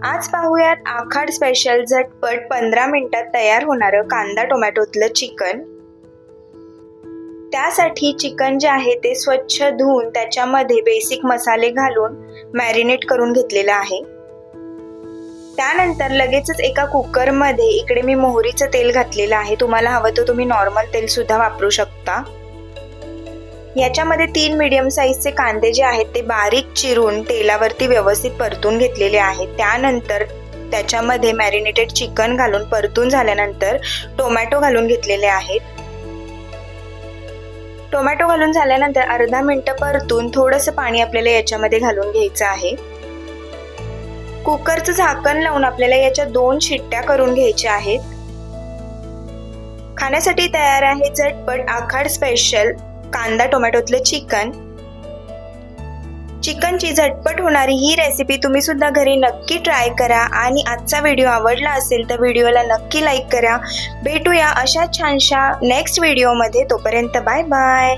आज पाहूयात आखाड स्पेशल झटपट 15 मिनिटात तयार होणारं कांदा टोमॅटोतलं चिकन। त्यासाठी चिकन जे आहे ते स्वच्छ धुवून त्याच्यामध्ये बेसिक मसाले घालून मॅरिनेट करून घेतलेलं आहे। त्यानंतर लगेचच एका कुकरमध्ये इकडे मी मोहरीचं तेल घातलेलं आहे। तुम्हाला हवं तर तुम्ही नॉर्मल तेल सुद्धा वापरू शकता। याच्यामध्ये 3 मीडियम साईजचे कांदे जे आहेत ते बारीक चिरून तेलावरती व्यवस्थित परतून घेतलेले आहेत। त्यानंतर त्याच्यामध्ये मॅरिनेटेड चिकन घालून परतून झाल्यानंतर टोमॅटो घालून घेतलेले आहेत। टोमॅटो घालून झाल्यानंतर अर्धा मिनिट परतून थोडंसं पाणी आपल्याला याच्यामध्ये घालून घ्यायचं आहे। कुकरचं झाकण लावून आपल्याला याच्या 2 शिट्ट्या करून घ्यायच्या आहेत। खाण्यासाठी तयार आहे झटपट आखाड स्पेशल कांदा टोमॅटोतलं चिकन। चिकनची झटपट होणारी ही रेसिपी तुम्ही सुद्धा घरी नक्की ट्राय करा आणि आजचा व्हिडिओ आवडला असेल तर व्हिडिओला नक्की लाईक करा। भेटूया अशा छानशा नेक्स्ट व्हिडिओमध्ये, तोपर्यंत बाय बाय।